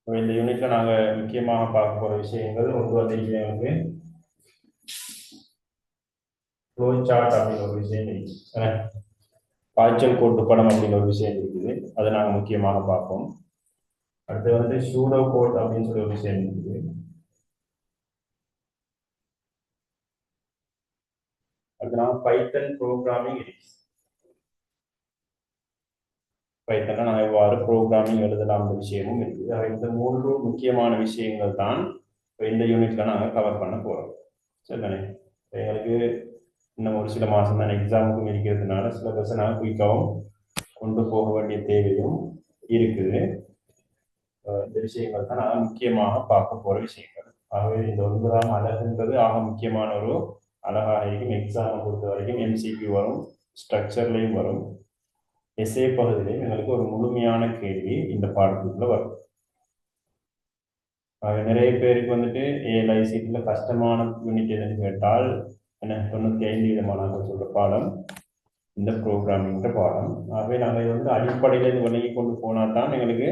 இந்த யூனிட்ல நாங்கள் முக்கியமாக பார்க்க போகிற விஷயங்கள் ஒன்று வந்து எங்களுக்கு ஃப்ளோ சார்ட் அப்படின்னு ஒரு விஷயம் இருக்குது. பாய்ச்சல் கோட்டு படம் அப்படின்னு ஒரு விஷயம் இருக்குது. அதை நாங்கள் முக்கியமாக பார்ப்போம். அடுத்து வந்து சூடோ கோட் அப்படின்னு சொல்லி ஒரு விஷயம் இருக்குது. அடுத்து நாங்கள் பைத்தன் ப்ரோக்ராமிங் பைத்தனை நாங்கள் எவ்வாறு ப்ரோக்ராமிங் எழுதலாம் அந்த விஷயமும் இருக்குது. இந்த மூன்று முக்கியமான விஷயங்கள் தான் இந்த யூனிட்ல நாங்கள் கவர் பண்ண போகிறோம். சரிதானே? எங்களுக்கு இன்னும் ஒரு சில மாதம் தான் எக்ஸாமுக்கும் இருக்கிறதுனால சிலபஸை நாங்கள் குயிக்காகவும் கொண்டு போக வேண்டிய தேவையும் இருக்குது. இந்த விஷயங்கள் தான் நாங்கள் முக்கியமாக பார்க்க போகிற விஷயங்கள். ஆகவே இந்த 9ஆம் அழகுன்றது ஆக முக்கியமான ஒரு அழகாக இருக்கும். எக்ஸாமை பொறுத்த வரைக்கும் MCQ வரும், ஸ்ட்ரக்சர்லையும் வரும், எஸ்ஏ பகுதியிலையும் எங்களுக்கு ஒரு முழுமையான கேள்வி இந்த பாடத்துக்குள்ள வரும். நிறைய பேருக்கு வந்துட்டு ஏஎல்ஐசிடியில் கஷ்டமான யூனிட் எதுன்னு கேட்டால் என்ன 95 மாணவர்கள் சொல்ற பாடம் இந்த ப்ரோக்ராமிங்கிற பாடம். ஆகவே நாங்கள் வந்து அடிப்படையில் இது விலகி கொண்டு போனால் தான் எங்களுக்கு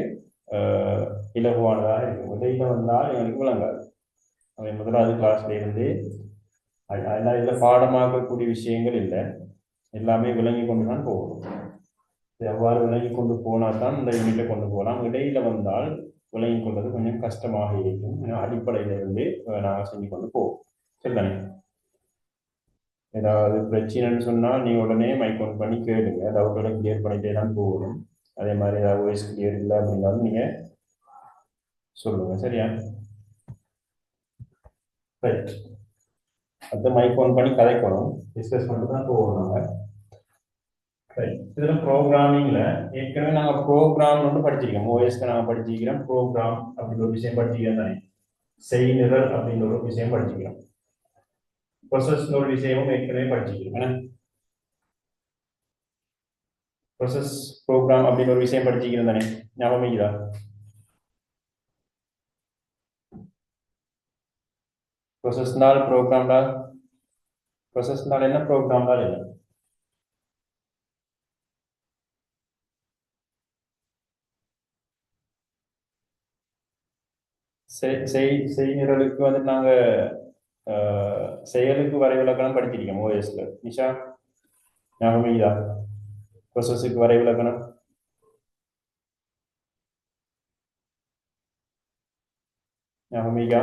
இலகுவானதாக இருக்கும். இடையில வந்தால் எங்களுக்கு விளங்காது. அவை முதலாவது கிளாஸ்ல இருந்து அதெல்லாம் இதில் பாடமாக்கக்கூடிய விஷயங்கள் இல்லை, எல்லாமே விளங்கி கொண்டு தான் போகணும். எவ்வாறு விளங்கி கொண்டு போனால் தான் இந்த யூனிட்டை கொண்டு போகலாம். இடையில வந்தால் விளங்கி கொண்டது கொஞ்சம் கஷ்டமாக இருக்கும். அடிப்படையில இருந்து நாங்கள் செஞ்சு கொண்டு போவோம். சரிதானே? ஏதாவது பிரச்சனைன்னு சொன்னால் நீ உடனே மைக் ஆன் பண்ணி கேளுங்க. டவுட்டோட கிளியர் பண்ணிட்டே தான் போகணும். அதே மாதிரி ஏதாவது வாய்ஸ் கிளியர் இல்லை அப்படின்னாலும் நீங்க சொல்லுங்க. சரியா? ரைட். அடுத்த மைக் ஆன் பண்ணி கதைக்கணும், டிஸ்கஸ் பண்ணிட்டு தான் போகணும் நாங்க. ரைட். இதில் ப்ரோக்ராமிங்ல ஏற்கனவே நாங்கள் ப்ரோக்ராம் ஒன்று படிச்சிருக்கோம். ஓஎஸ்க்கு நாங்கள் படிச்சிருக்கிறோம். ப்ரோக்ராம் அப்படின்னு ஒரு விஷயம் படிச்சிருக்கோம் தானே. செய்நிரல் அப்படின்னு ஒரு விஷயம் படிச்சிருக்கிறோம். ப்ரொசஸ் ஒரு விஷயமும் ஏற்கனவே படிச்சிருக்கோம். ப்ரொசஸ் ப்ரோக்ராம் அப்படின்னு ஒரு விஷயம் படிச்சிருக்கிறோம் தானே, ஞாபகம் இருக்குதா? ப்ரொசஸ்னால் ப்ரோக்ராம்டா, ப்ரொசஸ்னால் என்ன, ப்ரோக்ராம்னால் என்ன? செய்நிரலுக்கு வந்து நாங்க செயலுக்கு வரைவிலக்கணம் படிச்சிருக்கோம் ஓஎஸ்ல. நிஷா ஞாபகம் இருக்குதா? ப்ரொசஸுக்கு வரைவிலக்கணம் ஞாபகம் இருக்கா?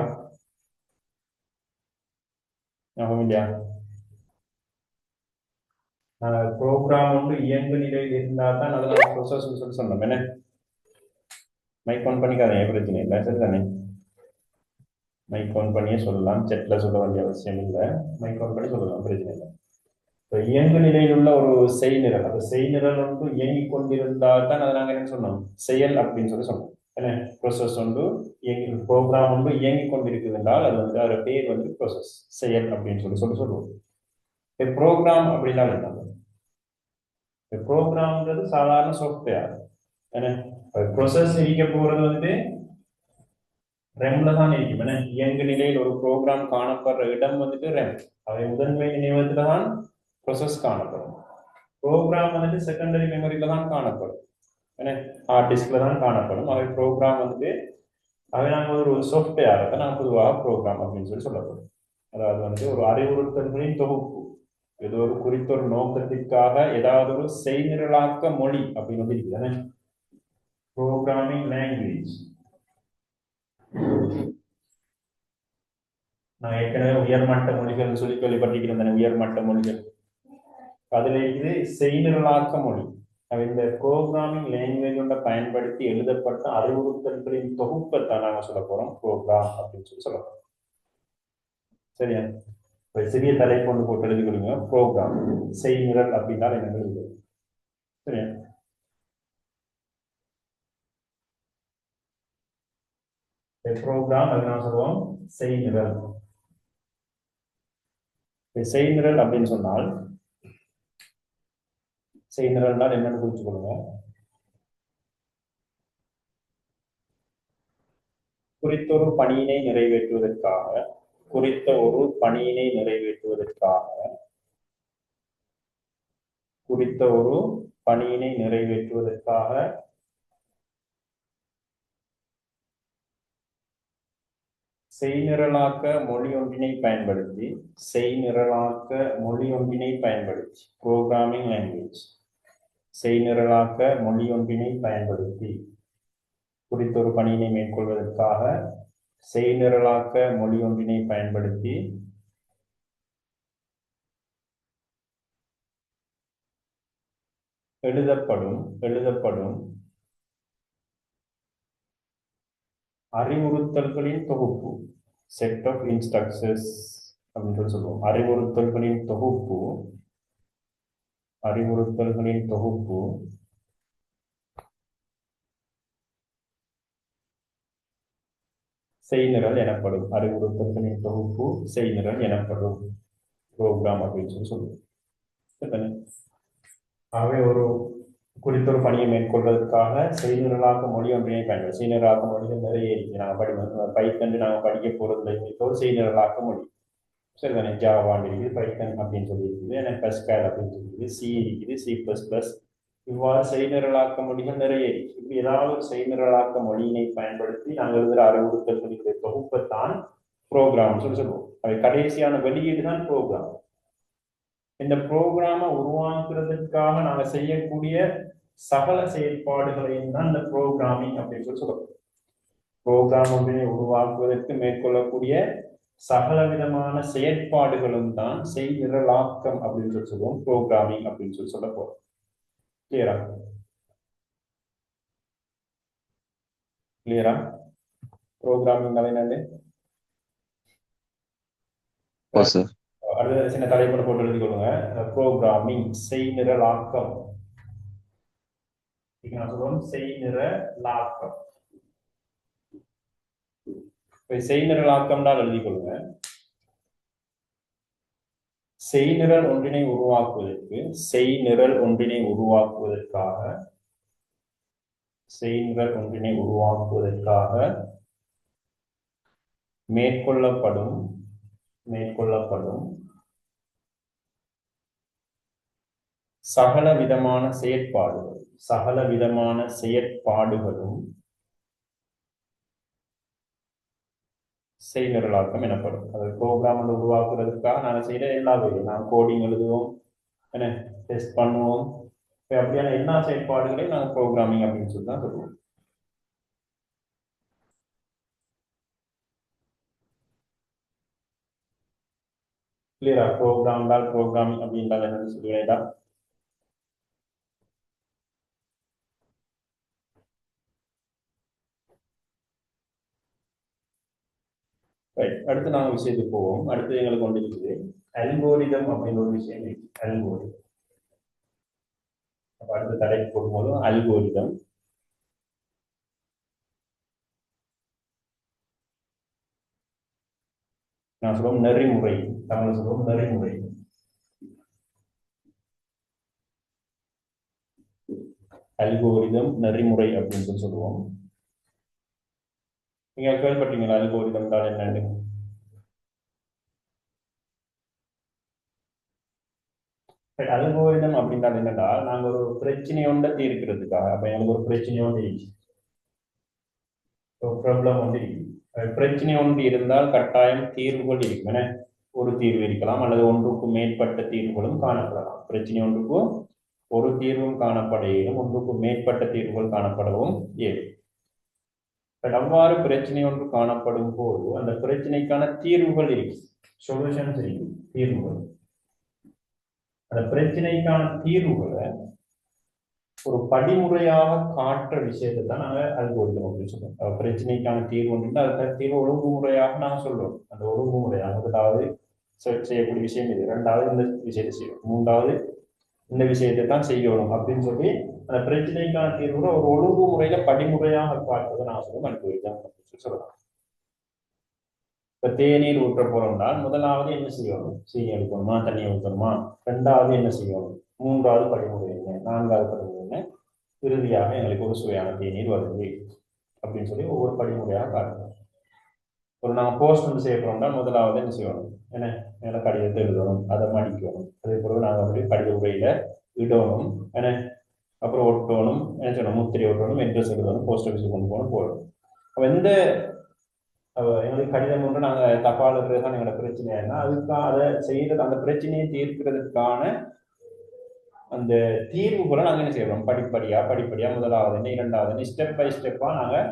ஞாபகம் இல்லையா? ப்ரோக்ராம் வந்து இயங்கு நிலையில் இருந்தால் தான் அதில் ப்ரொசஸ் சொல்லி சொன்னோம். என்ன மைக் ஆன் பண்ணிக்காதீங்க, பிரச்சனை இல்லை. சரிதானே? மைக் ஆன் பண்ணியே சொல்லலாம், செட்ல சொல்ல வேண்டிய அவசியம் இல்லை. மைக் ஆன் பண்ணி சொல்லலாம், பிரச்சனை இல்லை. இயங்கு நிலையில் உள்ள ஒரு செய்நிரல், அந்த செய்நிரல் வந்து இயங்கிக் கொண்டிருந்தால் தான் அதை நாங்கள் என்ன சொன்னோம், செயல் அப்படின்னு சொல்லி சொன்னோம். என்ன ப்ரோசஸ் வந்து ப்ரோக்ராம் வந்து இயங்கிக் கொண்டிருக்குது என்றால் அது வந்து அதோட பேர் வந்து ப்ரோசஸ், செயல் அப்படின்னு சொல்லுவோம். ப்ரோக்ராம் அப்படின்னா என்ன? ப்ரோக்ராம்ன்றது சாதாரண சாஃப்ட்வேர். என்ன ப்ரோசஸ் இருக்க போறது வந்து ரெம்ல தான் இருக்கும். என்ன இயங்கு நிலையில் ஒரு ப்ரோக்ராம் காணப்படுற இடம் வந்துட்டு ரெம். அவை முதன்மை நினைவகத்துல தான் ப்ரோசஸ் காணப்படும். ப்ரோக்ராம் வந்துட்டு செகண்டரி மெமரியில தான் காணப்படும். ஏன்னா ஹார்ட் டிஸ்க்ல தான் காணப்படும். அவை ப்ரோக்ராம் வந்துட்டு அவை நாங்கள் ஒரு சாஃப்ட்வேர் தான் நாங்கள் பொதுவாக ப்ரோக்ராம் அப்படின்னு சொல்லப்படும். அதாவது வந்து ஒரு அறிவுறுத்தல்களின் தொகுப்பு. ஏதோ ஒரு குறித்த ஒரு நோக்கத்திற்காக ஏதாவது ஒரு செய்நிரலாக்க மொழி அப்படின்னு வந்து இருக்குது. Programming language. நான் ஏற்கனவே உயர்மட்ட மொழிகள் சொல்லி கேள்விப்பட்டிருக்கிறேன். உயர்மட்ட மொழிகள் அதுல இது செய்நிரலாக்க மொழி. இந்த ப்ரோக்ராமிங் லாங்குவேஜோட பயன்படுத்தி எழுதப்பட்ட அறிவுறுத்தல்களின் தொகுப்பைத்தான் நாங்கள் சொல்ல போறோம் ப்ரோக்ராம் அப்படின்னு சொல்ல போறோம். சரியா? சிறிய தலைப்பு ஒன்று போட்டு எழுதி கொடுங்க. ப்ரோக்ராம் செய்நிரல் அப்படின்னா என்ன எழுது. சரியா? ப்ரோக்ராம் அது நான் சொல்லுவோம் செய்நிரல். செய்நிரல் அப்படின்னு சொன்னால் செய்நிரல்னால் என்னன்னு புரிஞ்சு கொள்ளுங்க. குறித்த ஒரு பணியினை நிறைவேற்றுவதற்காக குறித்த ஒரு பணியினை நிறைவேற்றுவதற்காக குறித்த ஒரு பணியினை நிறைவேற்றுவதற்காக செய்நிரலாக்க மொழி ஒன்றினை பயன்படுத்தி ப்ரோக்ராமிங் லாங்குவேஜ் செய்நிரலாக்க மொழி ஒன்றினை பயன்படுத்தி குறித்தொரு பணியினை மேற்கொள்வதற்காக செய்நிரலாக்க மொழி ஒன்றினை பயன்படுத்தி எழுதப்படும் அறிவுறுத்தல்களின் தொகுப்பு செட் ஆஃப் இன்ஸ்ட்ரக்ஷன்ஸ் அப்படின்னு சொல்லுவோம். அறிவுறுத்தல்களின் தொகுப்பு செய்நிரல் எனப்படும். ப்ரோக்ராம் அப்படின்னு சொல்லுவோம். ஆகவே ஒரு குறித்தொரு பணியை மேற்கொள்வதற்காக செய்நிரலாக்க மொழி ஒன்றினை பயன்படுத்தி செய்நிரலாக்க மொழிகள் நிறைய இருக்கு. நாங்கள் பைத்தன் நாங்கள் படிக்க போறது ஒரு செய்நிரலாக்க மொழி. சரிதானே? ஜாவான் இருக்குது, பைத்தன் அப்படின்னு சொல்லி இருக்குது, எனக்கு பஸ்கல் அப்படின்னு சொல்லி சி இருக்குது, C++. இவ்வாறு செய்நிரலாக்க மொழிகள் நிறைய இருக்கு. இப்படி ஏதாவது ஒரு செய்நிரலாக்க மொழியினை பயன்படுத்தி நாங்கள் எழுதுகிற அறிவுறுத்தல்களுடைய தொகுப்பைத்தான் ப்ரோக்ராம் சொல்லுவோம். அவை கடைசியான வெளியீடு தான் ப்ரோக்ராம். இந்த ப்ரோக்ராமை உருவாக்குறதுக்காக நாங்கள் செய்யக்கூடிய சகல செயற்பாடுகளையும் தான் இந்த ப்ரோக்ராமிங் அப்படின்னு சொல்லுவோம். ப்ரோக்ராம் ஒன்றினை உருவாக்குவதற்கு மேற்கொள்ளக்கூடிய சகல விதமான செயற்பாடுகளும் தான் செய்நிரலாக்கம் அப்படின்னு சொல்லுவோம். ப்ரோக்ராமிங் அப்படின்னு சொல்ல போறோம். கிளியரா? ப்ரோக்ராமிங் என்னது? அடுத்த சின்ன தலைப்புல போட்டு எழுதி கொள்ளுங்க. ப்ரோக்ராமிங் செய்நிரலாக்கம். செய்நிரலாக்கம். செய்நிரலாக்கம் தான் எழுதி கொள்ளுங்க. செய்நிரல் ஒன்றினை உருவாக்குவதற்காக மேற்கொள்ளப்படும் சகல விதமான செயற்பாடுகளும் செய்நிரலாக்கம் எனப்படும். அது ப்ரோக்ராம் உருவாக்குறதுக்காக நாங்கள் செய்யற எல்லா வேலையும் நாங்கள் கோடிங் எழுதுவோம், என்ன டெஸ்ட் பண்ணுவோம், அப்படியான எல்லா செயற்பாடுகளையும் நாங்கள் ப்ரோக்ராமிங் அப்படின்னு சொல்லி தான் சொல்லுவோம். கிளியரா? ப்ரோக்ராமிங் அப்படின்றால் என்னன்னு சொல்லுவேடா? அடுத்து நாங்கள் விஷயத்துக்கு போவோம். அடுத்து எங்களுக்கு கொண்டு இருக்குது அல்கோரிதம் அப்படின்னு ஒரு விஷயம் இருக்கு. அல்கோரிதம் அடுத்த தலைப்பு போடும்போது அல்கோரிதம் நான் சொல்லுவோம் நெறிமுறை. தமிழ் சொல்லுவோம் நெறிமுறை. அல்கோரிதம் நெறிமுறை அப்படின்னு சொல்லுவோம். நீங்க கேள்விப்பட்டீங்களா அல்கோரிதம் என்னன்னு? அல்கோரிதம் அப்படின்னா என்னன்னா, நாங்க ஒரு பிரச்சனையோட தீர்க்கிறதுக்காக, அப்ப எனக்கு ஒரு பிரச்சனையோட ப்ராப்ளம் ஒன்று இருக்கு. பிரச்சனை ஒன்று இருந்தால் கட்டாயம் தீர்வுகள் இருக்கும். ஒரு தீர்வு இருக்கலாம் அல்லது ஒன்றுக்கும் மேற்பட்ட தீர்வுகளும் காணப்படலாம். பிரச்சனை ஒன்றுக்கும் ஒரு தீர்வும் காணப்படையிலும் ஒன்றுக்கும் மேற்பட்ட தீர்வுகள் காணப்படவும் இயலும். அவ்வாறு பிரச்சனை ஒன்று காணப்படும் போது அந்த பிரச்சனைக்கான தீர்வுகள் இருக்கு, சொல்யூஷன்ஸ் இருக்கு, தீர்வுகள். அந்த பிரச்சனைக்கான தீர்வுகளை ஒரு படிமுறையாக காட்டுற விஷயத்தை தான் நாங்கள் அல்கோரிதம் அப்படின்னு சொல்றோம். பிரச்சனைக்கான தீர்வு ஒன்று அந்த தீர்வு ஒழுங்குமுறையாக நாங்கள் சொல்றோம். அந்த ஒழுங்குமுறையாக முதலாவது செய்யக்கூடிய விஷயம் இது, இரண்டாவது இந்த விஷயத்தை செய்யணும், மூன்றாவது இந்த விஷயத்தை தான் செய்யணும் அப்படின்னு சொல்லி அந்த பிரச்சனைக்கான தீர்வுகளை ஒரு ஒழுங்குமுறையில படிமுறையாக காட்டுறதை நான் சொல்லுவோம் அல்கோரிதம் அப்படின்னு சொல்லலாம். இப்ப தேநீர் ஊற்ற போறோம்னா முதலாவது என்ன செய்யணும்? சீனி எடுக்கணுமா, தண்ணி ஊற்றணுமா? ரெண்டாவது என்ன செய்யணும்? மூன்றாவது படிமுறை என்ன? நான்காவது படிமுறை என்ன? இறுதியாக எங்களுக்கு ஒரு சுவையான தேநீர் வருது அப்படின்னு சொல்லி ஒவ்வொரு படிமுறையாக காட்டணும். ஒரு நாங்கள் போஸ்ட் வந்து செய்ய போறோம்னா முதலாவது என்ன செய்யணும்? என்ன மேல கடிதத்தை எழுதணும், அதை மடிக்கணும், அதே போல நாங்கள் அப்படி கடித உரையில இடணும், என்ன அப்புறம் ஒட்டணும், என்ன செய்யணும், முத்திரை ஒட்டணும், அட்ரஸ் எழுதணும், போஸ்ட் ஆஃபீஸுக்கு கொண்டு போகணும், போடணும். அப்ப இந்த எங்களுக்கு கடிதம் ஒன்று நாங்கள் தபால் தான் எங்களோட பிரச்சனைனா அதுக்காக அதை செய்யறது அந்த பிரச்சனையை தீர்க்கிறதுக்கான அந்த தீர்வுகளை நாங்கள் என்ன செய்யறோம் படிப்படியா முதலாவது இரண்டாவது ஸ்டெப் பை ஸ்டெப்பா நாங்கள்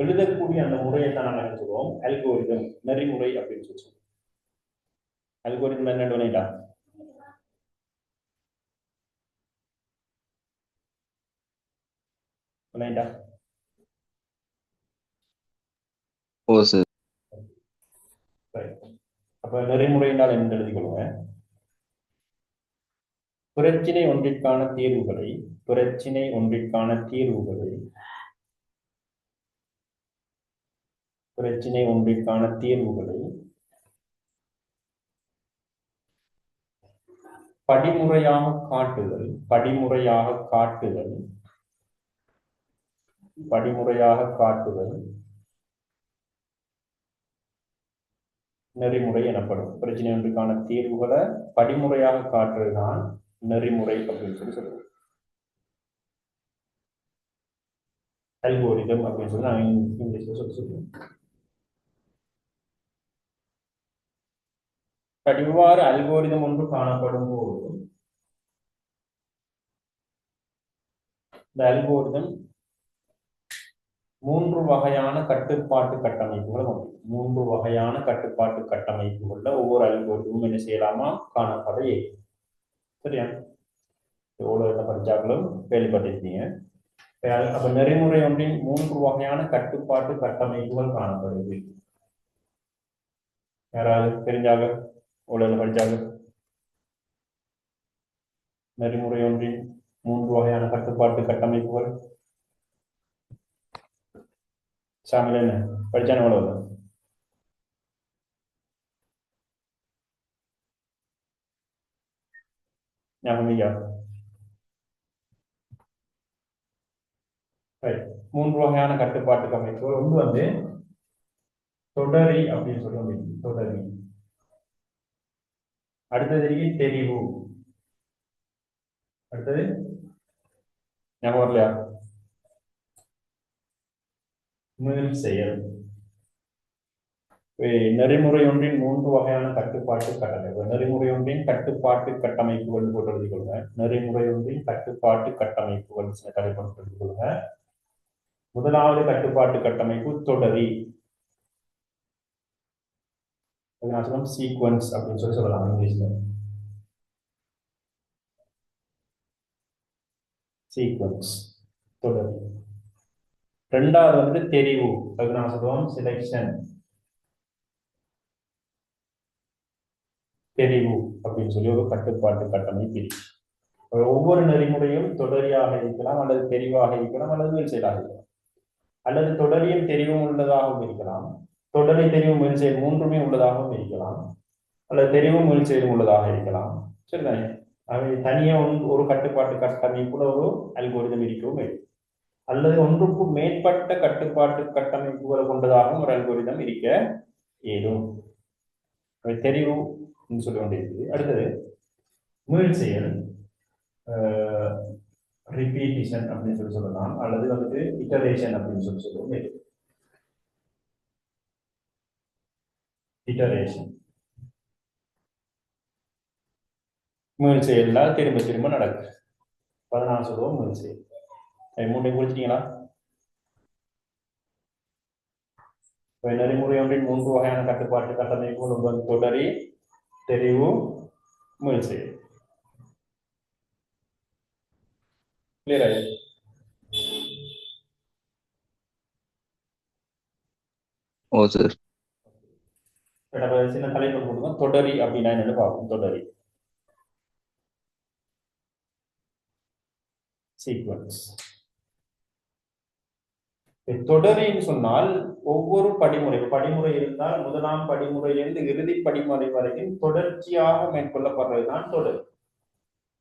எழுதக்கூடிய அந்த முறையை தான் நாங்கள் என்ன சொல்லுவோம் அல்கோரிதம் நெறிமுறை அப்படின்னு சொல்லுவோம். அல்கோரிதம் என்ன பண்ணிட்டா பண்ணிட்டா ஓ சார். அப்ப நெறிமுறை என்றால் என்ன எழுதிக் கொள்ளுங்க. பிரச்சினை ஒன்றிற்கான தீர்வுகளை படிமுறையாக காட்டுதல் நெறிமுறை எனப்படும். பிரச்சனை ஒன்றுக்கான தீர்வுகளை படிமுறையாக காட்டுறதுதான் நெறிமுறை அப்படின்னு சொல்லுவோம். அல்கோரிதம் அப்படின்னு சொல்லி நான் இங்கிலீஷ்ல சொல்லுவேன். இவ்வாறு அல்கோரிதம் ஒன்று காணப்படும் போது இந்த அல்கோரிதம் 3 வகையான கட்டுப்பாட்டு கட்டமைப்புகள் ஒவ்வொரு அல்கோரிதமும் என்ன செய்யலாமா காணப்பட இயலும். சரியா? எவ்வளவு படிச்சாக்களும் கேள்விப்பட்டிருக்கீங்க. அப்ப நெறிமுறை ஒன்றின் 3 வகையான கட்டுப்பாட்டு கட்டமைப்புகள் காணப்படுது. யாராவது தெரிஞ்சாக எவ்வளவு படிச்சாங்க? நெறிமுறை ஒன்றின் 3 வகையான கட்டுப்பாட்டு கட்டமைப்புகள் சாமியில் என்ன படிச்சான எவ்வளவு? ஞாபகம் 3 வகையான கட்டுப்பாட்டு கட்டமைப்புகள். ஒன்று தொடரி அப்படின்னு சொல்லுவோம். தொடரி. அடுத்தது தெரிவு. அடுத்தது ஞாபகம் வரலையா? மீள் செயல். நெறிமுறை ஒன்றின் 3 வகையான கட்டுப்பாட்டு கட்டமைப்பு. நெறிமுறை ஒன்றின் கட்டுப்பாட்டு கட்டமைப்புகள் போட்டு எழுதிக் கொள்ளுங்க. நெறிமுறை ஒன்றின் கட்டுப்பாட்டு கட்டமைப்புகள் தலைப்படுத்தி எழுதிக் கொள்ளுங்க. முதலாவது கட்டுப்பாட்டு கட்டமைப்பு தொடரி. சீக்வன்ஸ் அப்படின்னு சொல்லலாம் இங்கிலீஷ்ல. சீக்வன்ஸ் தொடரி. ரெண்டாவது தெரிவு. அதுக்கு நான் சொல்லுவோம் செலெக்ஷன். தெரிவு அப்படின்னு சொல்லி ஒரு கட்டுப்பாட்டு கட்டமைப்பு. ஒவ்வொரு நெறிமுறையும் தொடரியாக இருக்கலாம், அல்லது தெரிவாக இருக்கலாம், அல்லது மீள் செயலாக இருக்கலாம், அல்லது தொடரியும் தெரிவும் உள்ளதாகவும் இருக்கலாம், தொடரை தெரிவும் மீள் செயல் மூன்றுமே உள்ளதாகவும் இருக்கலாம், அல்லது தெரிவும் மீள் செயலும் உள்ளதாக இருக்கலாம். சரிதானே? அவை தனியா ஒரு கட்டுப்பாட்டு கட்டமைப்புல ஒரு அல்கோரிதம் இருக்கவும் அல்லது ஒன்றுக்கும் மேற்பட்ட கட்டுப்பாட்டு கட்டமைப்புகளை கொண்டதாகவும் ஒரு அல்கோரிதம் இருக்க இயலும். தெரிவு சொல்ல வேண்டியது. அடுத்தது மீள் செயல். ரிப்பீட்டிஷன் அப்படின்னு சொல்லலாம், அல்லது இட்டரேஷன் அப்படின்னு சொல்லுவோம். இட்டரேஷன் மீள் செயல்னா திரும்ப திரும்ப நடக்குது. 14 சொல்லுவோம் மீள் செயல். மூன்றையும் குறிச்சிட்டீங்களா? நெறிமுறை ஒன்றின் 3 வகையான கட்டுப்பாட்டு கட்டமைப்பு தொடரி, தெரிவு, மீள் செயல். கிளியர்? ஓ சார். சின்ன தலைப்பு கொடுங்க. தொடரி அப்படின்னா என்னன்னு பார்ப்போம். தொடரி சீக்வன்ஸ். தொடரின்னு சொன்னால் ஒவ்வொரு படிமுறை இருந்தால் முதலாம் படிமுறையிலிருந்து இறுதி படிமுறை வரைக்கும் தொடர்ச்சியாக மேற்கொள்ளப்படுறதுதான் தொடர்.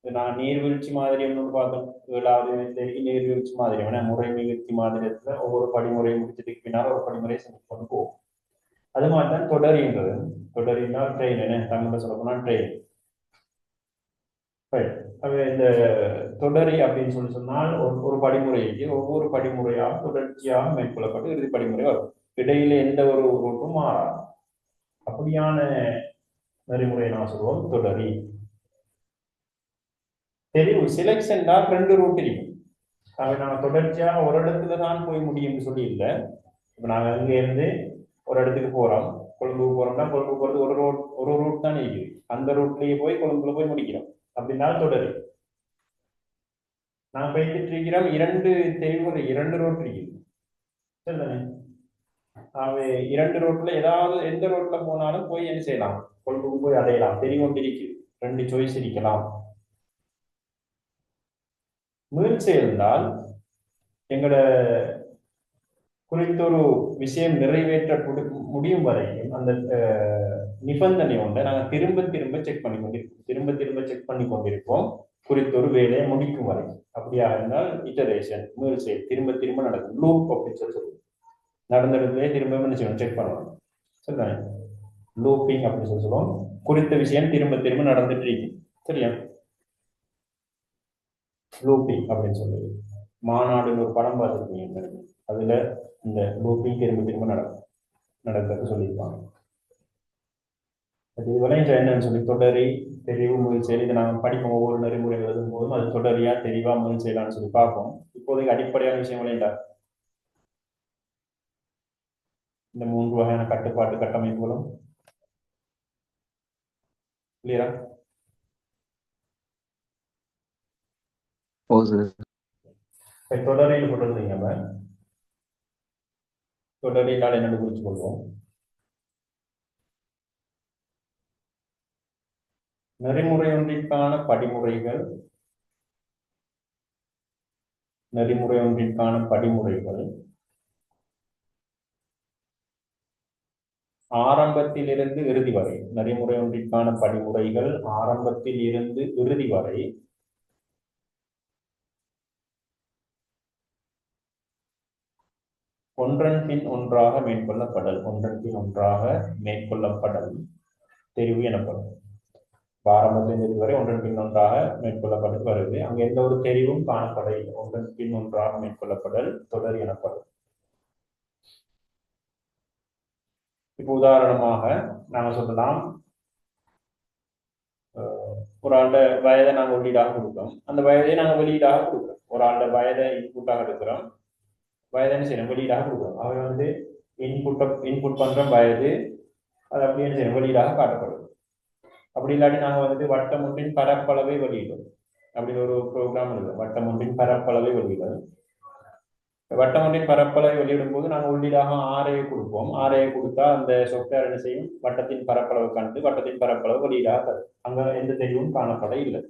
நான் நீர்வீழ்ச்சி மாதிரி ஒன்று பார்த்தோம். 7வது நீர்வீழ்ச்சி மாதிரி முறை நிகழ்ச்சி மாதிரியத்துல ஒவ்வொரு படிமுறையும் முடிச்சதுக்கு பின்னால் ஒரு படிமுறை செஞ்சு கொண்டு போகும். அது மாதிரிதான் தொடரின்றது. தொடரின்னா ட்ரெயின். என்ன தமிழ்ல சொல்ல போனா ட்ரெயின். இந்த தொடரி அப்படின்னு சொன்னால் ஒரு படிமுறைக்கு ஒவ்வொரு படிமுறையாக தொடர்ச்சியாக மேற்கொள்ளப்பட்டு இறுதி படிமுறை வரும். இடையில எந்த ஒரு ரூட்டும் மாறாது. அப்படியான நெறிமுறை நான் சொல்லுவோம் தொடரி. தெரிவு செலெக்ஷன் தான் 2 ரூட் இருக்கும். அவை நாங்கள் தொடர்ச்சியாக ஒரு இடத்துல தான் போய் முடியும்னு சொல்லி இல்லை. இப்போ நாங்கள் அங்கே இருந்து ஒரு இடத்துக்கு போறோம், கொழும்புக்கு போறோம்னா கொழும்புக்கு போறது ஒரு ரூட் தான் இருக்குது. அந்த ரூட்லயே போய் கொழும்புல போய் முடிக்கிறோம். அப்படின்னா தொடரு. நான் போய்கிட்டு இருக்கிறோம், 2 தெரிவுகள் 2 ரூட் இருக்குது. சரிதானே? அவை 2 ரூட்ல ஏதாவது எந்த ரூட்ல போனாலும் போய் என்ன செய்யலாம், கொழும்புக்கு போய் அடையலாம். தெரிவொன்றிருக்கு, 2 சாய்ஸ் இருக்கலாம். மீள் சேர்ந்தால் எங்களோட குறித்த ஒரு விஷயம் நிறைவேற்ற முடியும் வரையும் அந்த நிபந்தனை ஒன்றை நாங்கள் திரும்ப திரும்ப செக் பண்ணி கொண்டிருப்போம் குறித்த ஒரு வேலையை முடிக்கும் வரை. அப்படியா இருந்தால் இட்டரேஷன், மீள் செயல் திரும்ப திரும்ப நடக்கும். லூப் அப்படின்னு சொல்லுவோம். நடந்ததுலேயே திரும்ப என்ன செய்யணும், செக் பண்ணணும். சரிதானே? லூப்பிங் அப்படின்னு சொல்லுவோம். குறித்த விஷயம் திரும்ப திரும்ப நடந்துட்டு இருக்கு. சரியா? லூப்பிங் அப்படின்னு சொல்லுது. மாநாடுன்னு ஒரு படம் பார்த்துருக்கீங்க, அதுல இந்த லூப்பிங் திரும்ப திரும்ப நடக்கிறது சொல்லியிருப்பாங்க. அது விளைஞ்ச என்னன்னு சொல்லி தொடரி, தெரிவு, முதல் செயல் இதை நாங்கள் படிப்போம். ஒவ்வொரு நெறிமுறை எழுதும் போதும் அது தொடரியா தெரிவா முதல் செயலான்னு சொல்லி பார்ப்போம். இப்போதைக்கு அடிப்படையான விஷயம் விளையாண்டா இந்த 3 வகையான கட்டுப்பாட்டு கட்டமைப்புகளும் கிளியரா? ஓ சார். தொடரில் போட்டிருந்தீங்க. நம்ம தொடரினால் என்னென்னு குறித்து கொள்வோம். நெறிமுறை ஒன்றிற்கான படிமுறைகள், நெறிமுறை ஒன்றிற்கான படிமுறைகள் ஆரம்பத்தில் இருந்து இறுதி வரை. நெறிமுறை ஒன்றிற்கான படிமுறைகள் ஆரம்பத்தில் இருந்து இறுதி வரை ஒன்றன் பின் ஒன்றாக மேற்கொள்ளப்படல். ஒன்றன் பின் ஒன்றாக மேற்கொள்ளப்படல் தெரிவு எனப்படும். ஆரம்பத்தில் இறுதி வரை ஒன்றன் பின் ஒன்றாக மேற்கொள்ளப்பட்டு வருது. அங்க எந்த ஒரு தெரிவும் காணப்பட இல்லை. ஒன்றன் பின் ஒன்றாக மேற்கொள்ளப்படல் தொடர் எனப்படும். இப்போ உதாரணமாக நாங்க சொல்லலாம், ஒரு ஆண்ட வயதை நாங்கள் உள்ளீடாக கொடுக்கிறோம், அந்த வயதை நாங்கள் வெளியீடாக கொடுக்குறோம். ஒரு ஆண்ட வயதை இன்புட்டாக எடுக்கிறோம், வயதை என்ன செய்யணும், வெளியீடாக கொடுக்குறோம். அவை வந்து இன்புட் பண்ற வயது, அது அப்படி என்ன செய்யணும், வெளியீடாக காட்டப்படும். அப்படி இல்லாட்டி நாங்கள் வந்துட்டு வட்டம் ஒன்றின் பரப்பளவை வெளியிடும் அப்படின்னு ஒரு ப்ரோக்ராம் இருக்கு. வட்டம் ஒன்றின் பரப்பளவை வெளியிடும். வட்டம் ஒன்றின் பரப்பளவை வெளியிடும் போது நாங்கள் உள்ளீடாக ஆரையை கொடுப்போம். ஆரையை கொடுத்தா அந்த சாஃப்ட்வேர் என்ன செய்யும், வட்டத்தின் பரப்பளவு கண்டு வட்டத்தின் பரப்பளவு வெளியீடாக தரும். அங்க எந்த தெரிவும் காணப்பட இல்லை.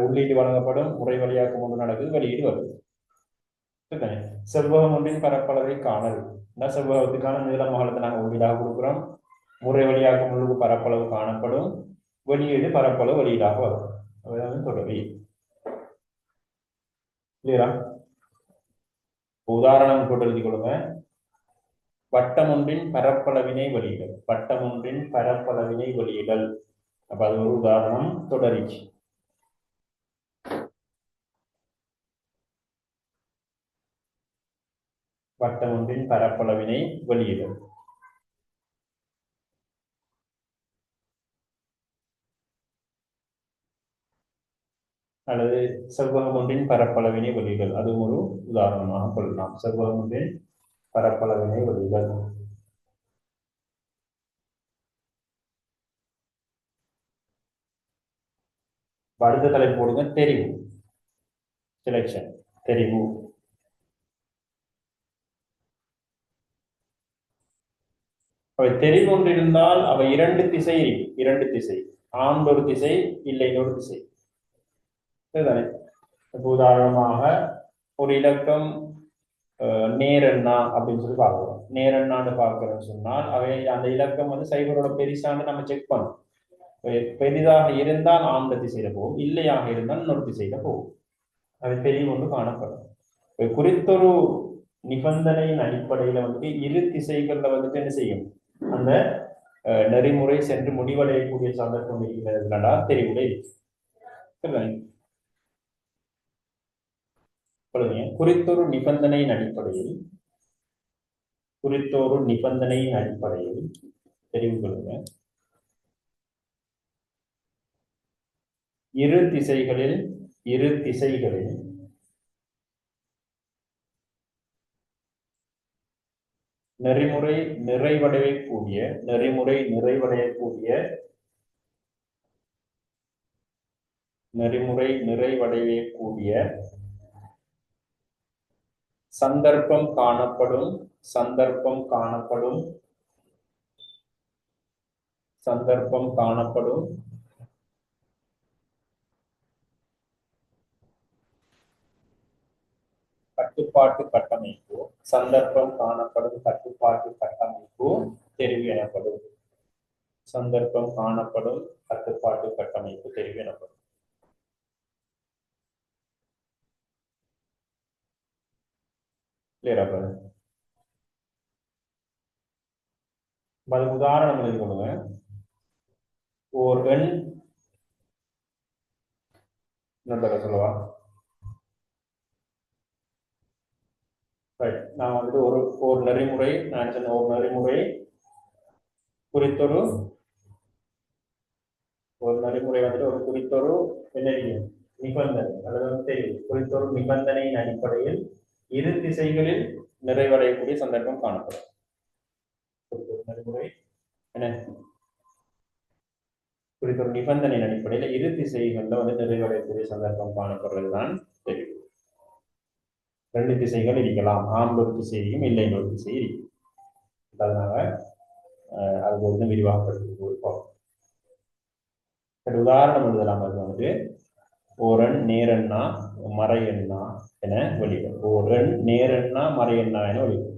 உள்ளீடு வழங்கப்படும், முறை வழியாக்கம் ஒன்று நடக்குது, வெளியீடு வருது. செவ்வகம் ஒன்றின் பரப்பளவை காணல். செவ்வகத்துக்கான நீளம் அகலத்தை நாங்கள் உள்ளீடாக கொடுக்கிறோம். முறை வழியாக்கம் முழு பரப்பளவு காணப்படும், வெளியீடு பரப்பளவு வெளியீடாக வரும். அதாவது தொடரி. கிளியரா? உதாரணம் போட்டு எழுதி கொள்ளுங்க. வட்டம் ஒன்றின் பரப்பளவினை வெளியிடல். வட்டம் ஒன்றின் பரப்பளவினை வெளியிடல். அப்ப அது ஒரு உதாரணம் தொடரிச்சு. வட்டம் ஒன்றின் பரப்பளவினை வெளியிடல். அல்லது செவ்வகம் ஒன்றின் பரப்பளவினை வெளியிடல், அதுவும் ஒரு உதாரணமாக கொள்ளலாம். செவ்வகம் ஒன்றின் பரப்பளவினை வெளியிடல். அடுத்த தலைப்பு போடுங்க, தெரிவு. செலெக்ஷன், தெரிவு. அவை தெரிவு ஒன்று இருந்தால் அவை 2 திசை இருக்கு. 2 திசை, ஆண் ஒரு திசை, இல்லை ஒரு திசை. சரிதானே? உதாரணமாக ஒரு இலக்கம் நேரெண்ணா அப்படின்னு சொல்லி பார்க்கிறோம். நேரெண்ணான்னு பார்க்கிறோம்னு சொன்னால் அவை அந்த இலக்கம் வந்து சைபரோட பெரிசான்னு நம்ம செக் பண்ணணும். பெரிதாக இருந்தால் ஆண்ட திசையில போகும், இல்லையாக இருந்தால் இன்னொரு திசையில போகும். அது தெளிவு ஒன்று காணப்படும். குறித்தொரு நிபந்தனையின் அடிப்படையில வந்துட்டு இரு திசைகள்ல வந்துட்டு என்ன செய்யும், அந்த நெறிமுறை சென்று முடிவடையக்கூடிய சந்தர்ப்பம் இருக்கிறதுனா தெரிவுரை. குறித்தொரு நிபந்தனையின் அடிப்படையில் குறித்த ஒரு நிபந்தனையின் அடிப்படையில் தெரிவு கொள்ளுங்க. இரு திசைகளில் நெறிமுறை நிறைவடையக்கூடிய சந்தர்ப்பம் காணப்படும் கட்டுப்பாட்டு கட்டமைப்பு தெரிவு எனப்படும். கிளியரா பாருங்க. அதுக்கு உதாரணம் எழுதி கொள்ளுங்க. ஓர் எண் சொல்லவா? நான் வந்துட்டு ஒரு நெறிமுறை குறித்தொரு வந்துட்டு ஒரு குறித்தொரு நிபந்தனை அல்லது தெரியும். குறித்தொரு நிபந்தனையின் அடிப்படையில் இரு திசைகளில் நிறைவடையக்கூடிய சந்தர்ப்பம் காணப்படும். நெறிமுறை என்ன குறித்தொரு நிபந்தனையின் அடிப்படையில் இரு திசைகள்ல வந்து நிறைவடையக்கூடிய சந்தர்ப்பம் காணப்படுறதுதான் தெரியும். ரெண்டு திசைகள் இருக்கலாம், ஆம் ஒரு திசையும் இல்லை ஒரு திசை இருக்கும். அதனால அது வந்து விரிவாகப்படுத்தி பார்ப்போம். உதாரணம் எழுதலாம். அது வந்து ஓரன் நேரெண்ணா மறை எண்ணா என வெளியிடும். ஓரன் நேரெண்ணா மறை எண்ணா என வெளியிடும்.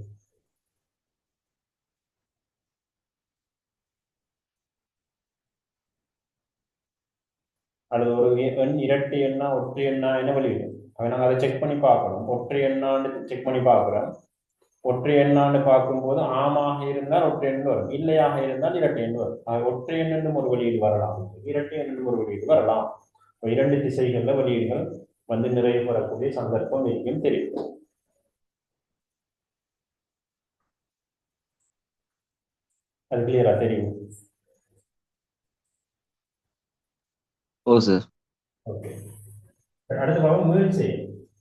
அல்லது ஒரு எண் இரட்டை எண்ணா ஒற்றை எண்ணா என வெளியிடும். நாங்கள் அதை செக் பண்ணி பார்க்கணும். ஒற்றை எண்ணாண்டு செக் பண்ணி பார்க்குறோம். ஒற்றை எண்ணாண்டு பார்க்கும்போது ஆமாக இருந்தால் ஒற்றை எண் வரும், இல்லையாக இருந்தால் இரட்டை எண் வரும். ஒற்றை எண்ணும் ஒரு வெளியீடு வரலாம், இரட்டை எண்ணும் ஒரு வெளியீடு வரலாம். இரண்டு திசைகளில் வெளியீடுகள் வந்து நிறைவு பெறக்கூடிய சந்தர்ப்பம் எங்கும் தெரியும். அது கிளியரா தெரியும்? ஓ சார். ஓகே. அடுத்த பாகம் மீள்செய்.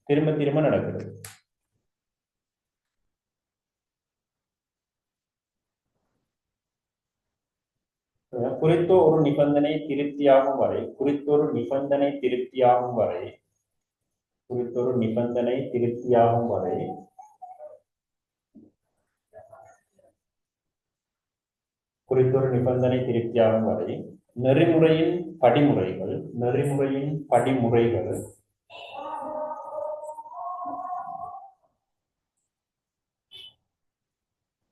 திரும்ப திரும்ப நடக்குது. குறித்த ஒரு நிபந்தனை திருப்தியாகும் வரை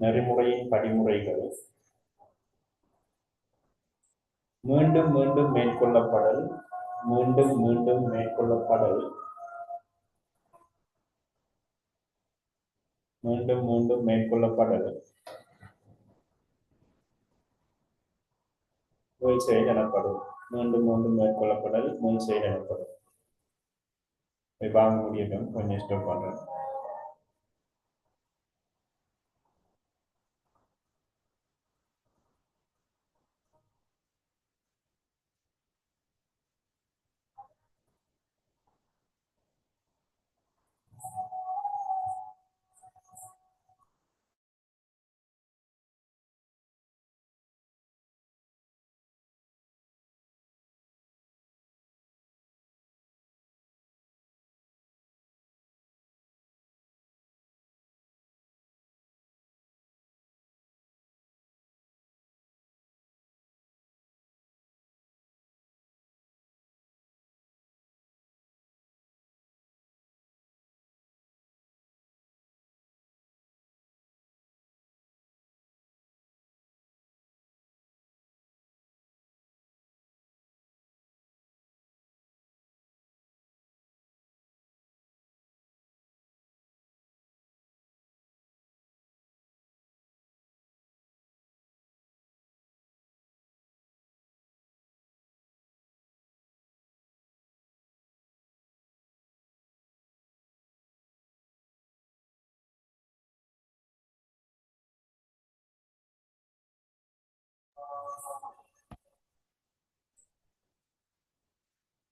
நெறிமுறையின் படிமுறைகள் மீண்டும் மீண்டும் மேற்கொள்ளப்படல் மேல் செயல் எனப்படும். வாங்க முடியும். கொஞ்சம் ஸ்டாப் பண்றேன்.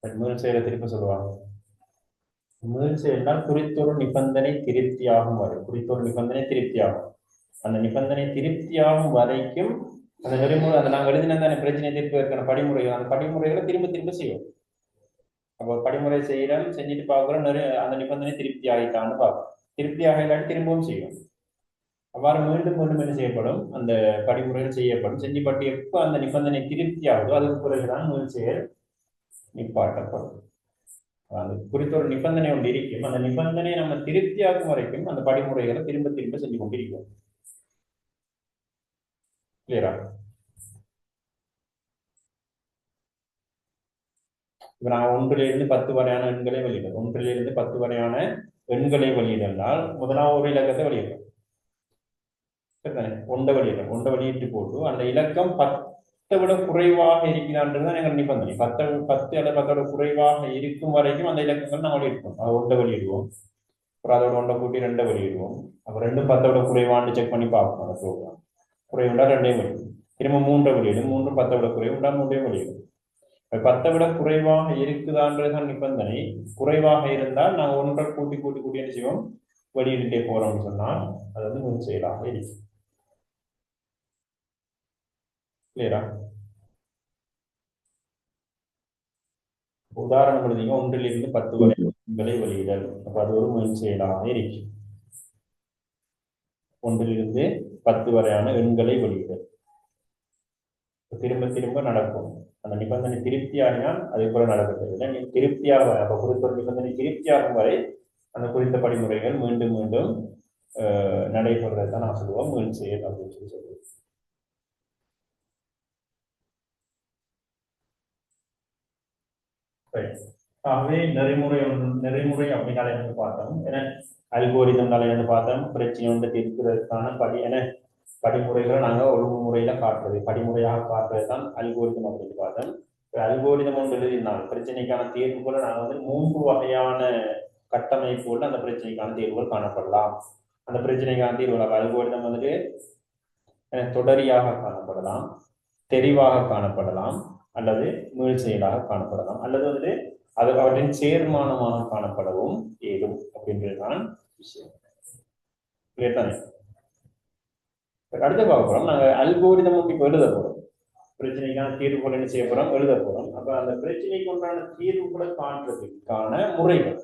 மீள் செயலை திருப்ப சொல்லுவாங்க. மீள் செயல்னால் குறித்தொரு நிபந்தனை திருப்தியாகும் வரை, குறித்தொரு நிபந்தனை திருப்தியாகும், அந்த நிபந்தனை திருப்தியாகும் வரைக்கும் அந்த நெறிமுறை, அந்த நாங்கள் எழுதின பிரச்சனை தீர்ப்பதற்கான படிமுறைகள், அந்த படிமுறைகளை திரும்ப திரும்ப செய்வோம். அப்போ படிமுறை செய்யறோம், செஞ்சுட்டு பார்க்குறோம், அந்த நிபந்தனை திருப்தி ஆகிட்டான்னு பார்ப்போம். திருப்தி ஆகலாட்டி திரும்பவும் செய்வோம். அவ்வாறு மீண்டும் மீண்டும் என்ன செய்யப்படும், அந்த படிமுறைகள் செய்யப்படும். செஞ்சுப்பட்டு எப்போ அந்த நிபந்தனை திருப்தி ஆகுதோ அதுக்கு பிறகுதான் மீள் செயல் நிப்பாட்டப்படும். அந்த குறித்த ஒரு நிபந்தனை ஒன்று இருக்கும், அந்த நிபந்தனையை நம்ம திருப்தியாகும் வரைக்கும் அந்த படிமுறைகளை திரும்ப திரும்ப செஞ்சு கொண்டிருக்கோம். கிளியரா? இப்ப நான் 1லிருந்து 10 வரையான எண்களை வெளியிடும், 1லிருந்து 10 வரையான எண்களை வெளியிடனால் முதலாவது ஒரு இலக்கத்தை வெளியிடும். சரிதானே? ஒன்றை வெளியிடும், ஒன்றை வெளியிட்டு போட்டு அந்த இலக்கம் 10 விட குறைவாக இருக்கிறான்றதுதான் எங்கள் நிபந்தனை. 10 அல்லது 10 குறைவாக இருக்கும் வரைக்கும் அந்த இலக்கங்கள் நாங்கள் வெளியிடுவோம். அது ஒன்றை வெளியிடுவோம், அப்புறம் அதோட ஒன்றை கூட்டி 2 வெளியிடுவோம், அப்புறம் 2 10 குறைவான்னு செக் பண்ணி பார்ப்போம். அந்த ப்ரோக்ராம் குறைவுண்டா 2 வெளியிடும், திரும்ப 3 வெளியிடும், 3 10 குறைவுண்டா 3 வெளியிடும். 10 விட குறைவாக இருக்குதான்றதுதான் நிபந்தனை. குறைவாக இருந்தால் நாங்கள் ஒன்றை கூட்டி கூட்டி கூட்டி என்ன செய்வோம், வெளியிட்டே போறோம்னு சொன்னால் அது வந்து மீள் செயலாக இருக்கும். கிளியரா? உதாரணம் எழுதிங்க, 1லிருந்து 10 வரை எண்களை வெளியிடல். அப்ப அது ஒரு மீள் செயலாக இருக்கும். 1லிருந்து 10 வரையான எண்களை வெளியிடல் திரும்ப திரும்ப நடக்கும். அந்த நிபந்தனை திருப்தியாகினால் அதே போல நடக்கிறது. நீ திருப்தியாக, அப்ப குறித்த நிபந்தனை திருப்தியாகும் வரை அந்த குறித்த படிமுறைகள் மீண்டும் மீண்டும் நடைபெறதான் நான் சொல்லுவோம் மீள் செயல் அப்படின்னு சொல்லி சொல்லுவோம். ஆகவே நெறிமுறை அப்படின்னால என்ன பார்த்தோம், ஏன்னா அல்கோரிதம்னால என்ன பார்த்தோம், பிரச்சனை வந்து தீர்க்கிறதுக்கான படிமுறைகளை நாங்கள் ஒழுங்குமுறையில காட்டுறது, படிமுறையாக காட்டுறது தான் அல்கோரிதம் அப்படின்னு பார்த்தோம். அல்கோரிதம் ஒன்று எழுதினால் பிரச்சனைக்கான தீர்வுகளை நாங்கள் வந்து 3 வகையான கட்டமைப்புகள் அந்த பிரச்சனைக்கான தீர்வுகள் காணப்படலாம். அந்த பிரச்சனைக்கான தீர்வுகள் அல்கோரிதம் வந்துட்டு தொடரியாக காணப்படலாம், தெரிவாக காணப்படலாம், அல்லது மீள் செயலாக காணப்படலாம், அல்லது வந்து அது அவற்றின் சேர்மானமாக காணப்படவும் ஏதும் அப்படின்றதுதான் விஷயம். அடுத்த பார்க்கிறோம், நாங்கள் அல்கோரிதம் இப்போ எழுத போறோம். பிரச்சனைக்கான தீர்வுகள் என்ன செய்ய போறோம், எழுத போறோம். அப்ப அந்த பிரச்சனைக்கு உண்டான தீர்வுகளை காண்றதுக்கான முறைகள்,